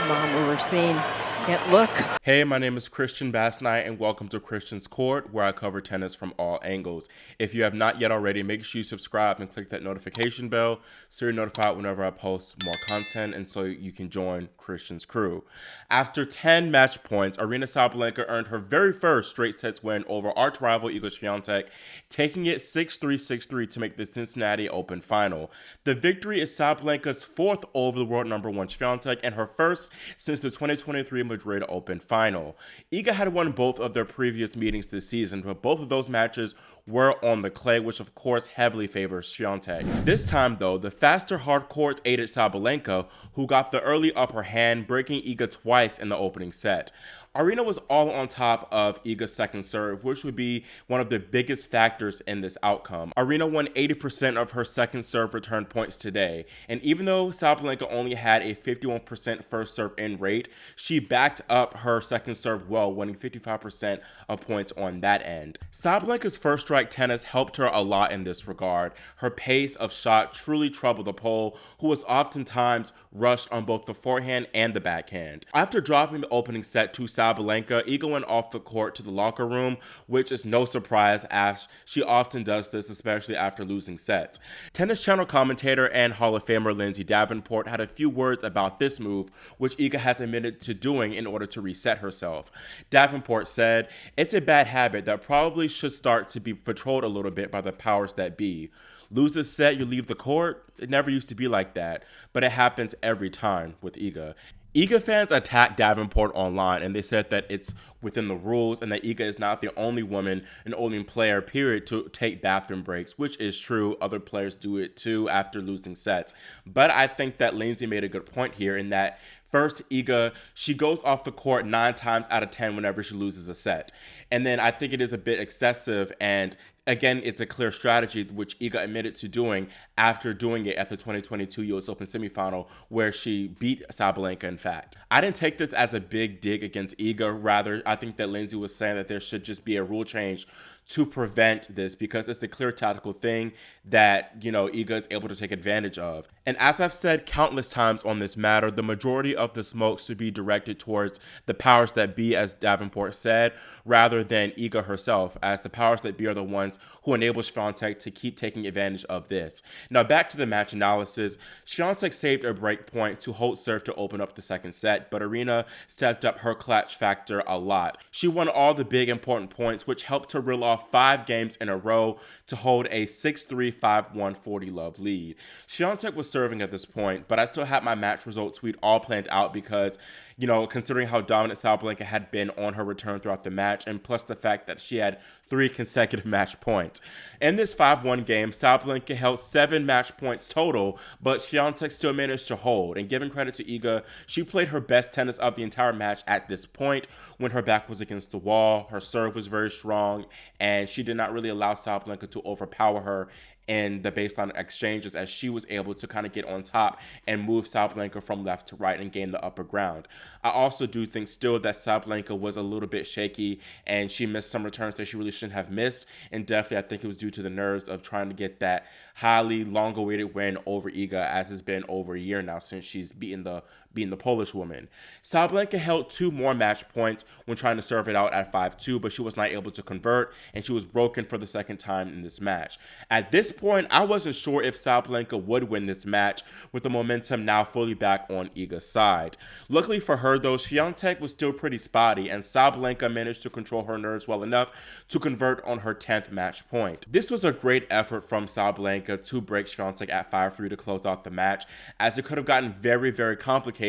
Mom overseen. Can't look. Hey, my name is Christian Bassnight and welcome to Christian's Court, where I cover tennis from all angles. If you have not yet already, make sure you subscribe and click that notification bell so you're notified whenever I post more content and so you can join Christian's crew. After 10 match points, Aryna Sabalenka earned her very first straight sets win over arch rival Iga Swiatek, taking it 6-3, 6-3 to make the Cincinnati Open final. The victory is Sabalenka's fourth over the world number one Swiatek and her first since the 2023 Madrid Open final. Iga had won both of their previous meetings this season, but both of those matches were on the clay, which of course heavily favors Swiatek. This time though, the faster hard courts aided Sabalenka, who got the early upper hand, breaking Iga twice in the opening set. Aryna was all on top of Iga's second serve, which would be one of the biggest factors in this outcome. Aryna won 80% of her second serve return points today, and even though Sabalenka only had a 51% first serve in rate, she backed up her second serve well, winning 55% of points on that end. Sabalenka's first strike tennis helped her a lot in this regard. Her pace of shot truly troubled the pole, who was oftentimes rushed on both the forehand and the backhand. After dropping the opening set to Sabalenka, Iga went off the court to the locker room, which is no surprise as she often does this, especially after losing sets. Tennis Channel commentator and Hall of Famer Lindsay Davenport had a few words about this move, which Iga has admitted to doing in order to reset herself. Davenport said, "It's a bad habit that probably should start to be patrolled a little bit by the powers that be. Lose a set, you leave the court? It never used to be like that, but it happens every time with Iga." Iga fans attacked Davenport online and they said that it's within the rules and that Iga is not the only woman and only player, period, to take bathroom breaks, which is true. Other players do it too after losing sets. But I think that Lindsay made a good point here in that first, Iga, she goes off the court 9 times out of 10 whenever she loses a set. And then I think it is a bit excessive, and again, it's a clear strategy, which Iga admitted to doing after doing it at the 2022 US Open semifinal, where she beat Sabalenka, in fact. I didn't take this as a big dig against Iga. Rather, I think that Lindsay was saying that there should just be a rule change to prevent this because it's a clear tactical thing that, Iga is able to take advantage of. And as I've said countless times on this matter, the majority of the smoke should be directed towards the powers that be, as Davenport said, rather than Iga herself, as the powers that be are the ones who enable Swiatek to keep taking advantage of this. Now back to the match analysis. Swiatek saved a break point to hold serve to open up the second set, but Aryna stepped up her clutch factor a lot. She won all the big important points, which helped to reel off 5 games in a row to hold a 6-3, 5-1, 40-love lead. Swiatek was serving at this point, but I still had my match result tweet all planned out because, considering how dominant Sabalenka had been on her return throughout the match, and plus the fact that she had 3 consecutive match points. In this 5-1 game, Sabalenka held 7 match points total, but Swiatek still managed to hold. And giving credit to Iga, she played her best tennis of the entire match at this point when her back was against the wall. Her serve was very strong, and she did not really allow Sabalenka to overpower her in the baseline exchanges, as she was able to kind of get on top and move Sabalenka from left to right and gain the upper ground. I also do think still that Sabalenka was a little bit shaky and she missed some returns that she really shouldn't have missed, and definitely I think it was due to the nerves of trying to get that highly long-awaited win over Iga, as it's been over a year now since she's beaten the Polish woman. Sabalenka held 2 more match points when trying to serve it out at 5-2, but she was not able to convert, and she was broken for the second time in this match. At this point, I wasn't sure if Sabalenka would win this match, with the momentum now fully back on Iga's side. Luckily for her though, Swiatek was still pretty spotty, and Sabalenka managed to control her nerves well enough to convert on her 10th match point. This was a great effort from Sabalenka to break Swiatek at 5-3 to close out the match, as it could have gotten very, very complicated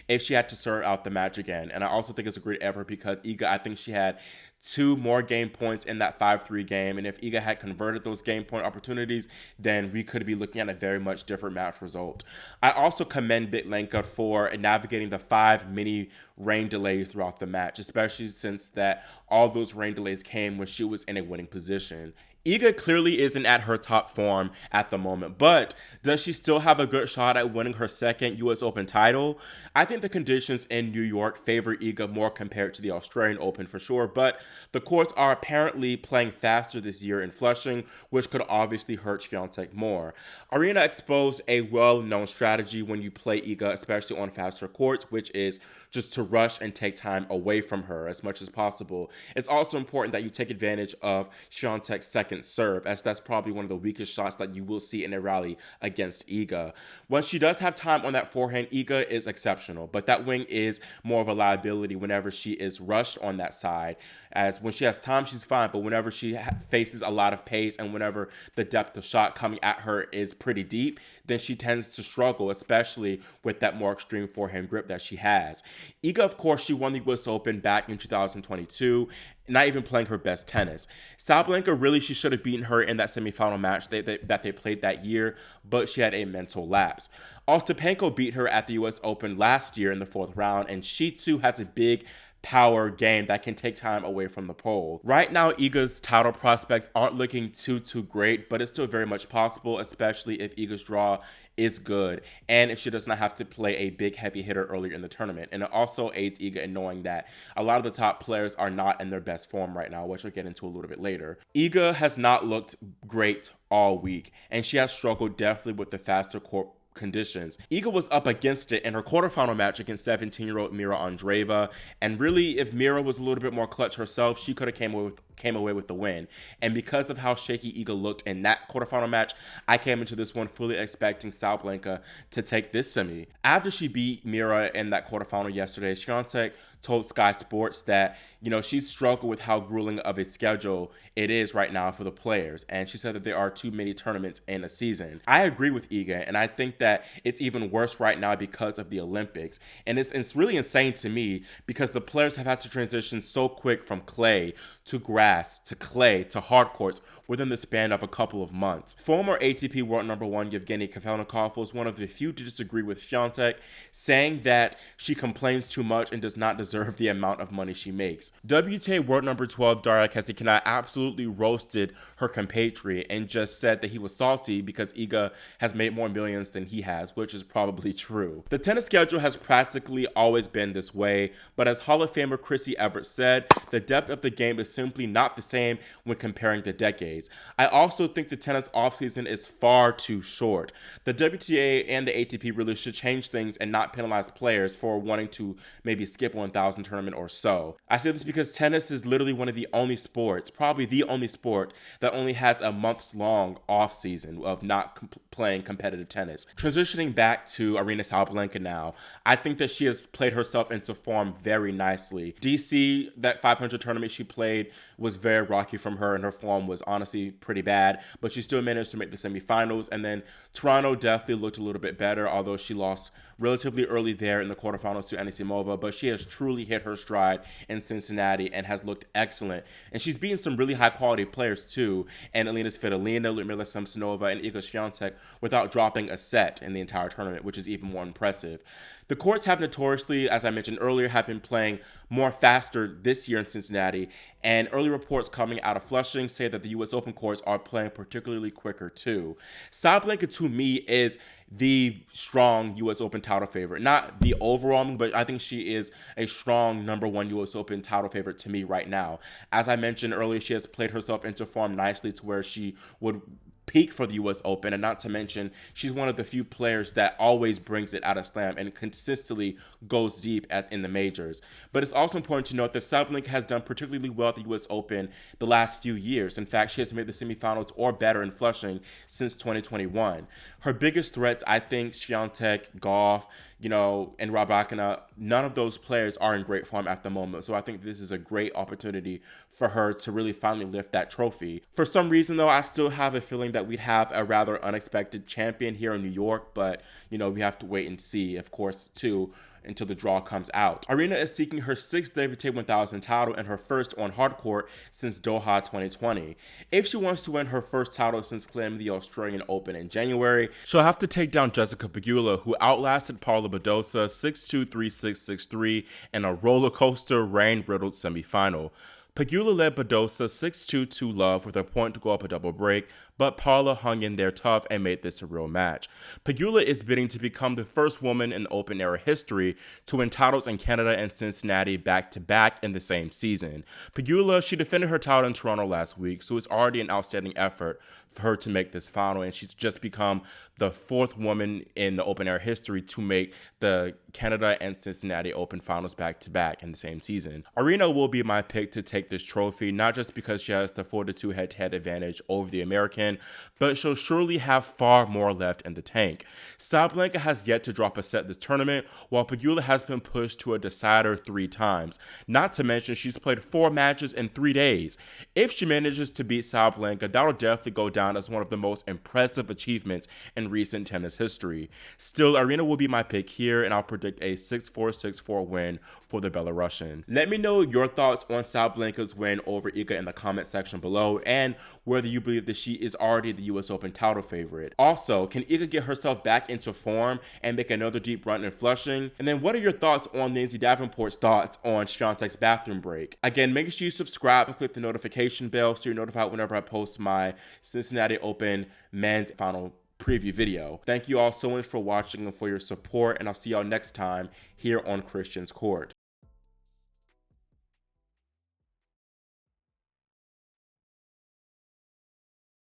if she had to serve out the match again. And I also think it's a great effort because Iga, I think she had 2 more game points in that 5-3 game, and if Iga had converted those game point opportunities, then we could be looking at a very much different match result. I also commend Bitlenka for navigating the 5 mini rain delays throughout the match, especially since that all those rain delays came when she was in a winning position. Iga clearly isn't at her top form at the moment, but does she still have a good shot at winning her second US Open title? I think the conditions in New York favor Iga more compared to the Australian Open for sure, but the courts are apparently playing faster this year in Flushing, which could obviously hurt Swiatek more. Aryna exposed a well-known strategy when you play Iga, especially on faster courts, which is just to rush and take time away from her as much as possible. It's also important that you take advantage of Swiatek's second serve, as that's probably one of the weakest shots that you will see in a rally against Iga. When she does have time on that forehand, Iga is exceptional, but that wing is more of a liability whenever she is rushed on that side. As when she has time, she's fine, but whenever she faces a lot of pace and whenever the depth of shot coming at her is pretty deep, then she tends to struggle, especially with that more extreme forehand grip that she has. Iga, of course, she won the US Open back in 2022, not even playing her best tennis. Sabalenka, really, she should have beaten her in that semifinal match that they played that year, but she had a mental lapse. Ostapenko beat her at the US Open last year in the fourth round, and she too has a big power game that can take time away from the pole. Right now, Iga's title prospects aren't looking too great, but it's still very much possible, especially if Iga's draw is good and if she does not have to play a big heavy hitter earlier in the tournament. And it also aids Iga in knowing that a lot of the top players are not in their best form right now, which we'll get into a little bit later. Iga has not looked great all week, and she has struggled definitely with the faster court conditions. Iga was up against it in her quarterfinal match against 17-year-old Mira Andreeva, and really, if Mira was a little bit more clutch herself, she could have came away with the win. And because of how shaky Iga looked in that quarterfinal match, I came into this one fully expecting Sabalenka to take this semi. After she beat Mira in that quarterfinal yesterday, Swiatek told Sky Sports that, she's struggled with how grueling of a schedule it is right now for the players. And she said that there are too many tournaments in a season. I agree with Iga, and I think that it's even worse right now because of the Olympics. And it's really insane to me because the players have had to transition so quick from clay to grass to clay to hard courts within the span of a couple of months. Former ATP world number one Yevgeny Kafelnikov was one of the few to disagree with Swiatek, saying that she complains too much and does not deserve the amount of money she makes. WTA world number 12 Daria Kasatkina absolutely roasted her compatriot and just said that he was salty because Iga has made more millions than he has, which is probably true. The tennis schedule has practically always been this way, but as Hall of Famer Chrissy Everett said, the depth of the game is simply not the same when comparing the decades. I also think the tennis offseason is far too short. The WTA and the ATP really should change things and not penalize players for wanting to maybe skip 1,000 tournament or so. I say this because tennis is literally one of the only sports, probably the only sport, that only has a months long off season of not playing competitive tennis. Transitioning back to Aryna Sabalenka now, I think that she has played herself into form very nicely. DC, that 500 tournament she played was very rocky from her, and her form was honestly pretty bad, but she still managed to make the semifinals. And then Toronto definitely looked a little bit better, although she lost relatively early there in the quarterfinals to Anisimova, but she has truly hit her stride in Cincinnati and has looked excellent. And she's beaten some really high quality players too, and Alina Svitolina, Ludmila Samsonova, and Iga Swiatek without dropping a set in the entire tournament, which is even more impressive. The courts have notoriously, as I mentioned earlier, have been playing more faster this year in Cincinnati, and early reports coming out of Flushing say that the US Open courts are playing particularly quicker too. Sabalenka, to me, is the strong US Open title favorite. Not the overall, but I think she is a strong number one US Open title favorite to me right now. As I mentioned earlier, she has played herself into form nicely to where she would peak for the US Open, and not to mention she's one of the few players that always brings it out of slam and consistently goes deep in the majors. But it's also important to note that Sabalenka has done particularly well at the US Open the last few years. In fact, she has made the semifinals or better in Flushing since 2021. Her biggest threats, I think, Swiatek, Goff, and Rybakina, none of those players are in great form at the moment. So I think this is a great opportunity for her to really finally lift that trophy. For some reason, though, I still have a feeling that we'd have a rather unexpected champion here in New York, but, we have to wait and see, of course, too, until the draw comes out. Aryna is seeking her 6th WTA 1000 title and her first on hard court since Doha 2020. If she wants to win her first title since claiming the Australian Open in January, she'll have to take down Jessica Pegula, who outlasted Paula Badosa 6-2, 3-6, 6-3 in a roller coaster rain-riddled semifinal. Pegula led Badosa 6-2 love with a point to go up a double break, but Paula hung in there tough and made this a real match. Pegula is bidding to become the first woman in Open era history to win titles in Canada and Cincinnati back-to-back in the same season. Pegula, she defended her title in Toronto last week, so it's already an outstanding effort for her to make this final, and she's just become the fourth woman in the Open era history to make the Canada and Cincinnati Open finals back-to-back in the same season. Aryna will be my pick to take this trophy, not just because she has the 4-2 head-to-head advantage over the American, but she'll surely have far more left in the tank. Sabalenka has yet to drop a set this tournament, while Pegula has been pushed to a decider 3 times. Not to mention, she's played 4 matches in 3 days. If she manages to beat Sabalenka, that'll definitely go down as one of the most impressive achievements in recent tennis history. Still, Aryna will be my pick here, and I'll predict a 6-4, 6-4 win for the Belarusian. Let me know your thoughts on Sabalenka's win over Iga in the comment section below, and whether you believe that she is already the US Open title favorite. Also, can Iga get herself back into form and make another deep run in Flushing? And then what are your thoughts on Lindsay Davenport's thoughts on Swiatek's bathroom break? Again, make sure you subscribe and click the notification bell so you're notified whenever I post my Cincinnati Open men's final preview video. Thank you all so much for watching and for your support, and I'll see y'all next time here on Christian's Court.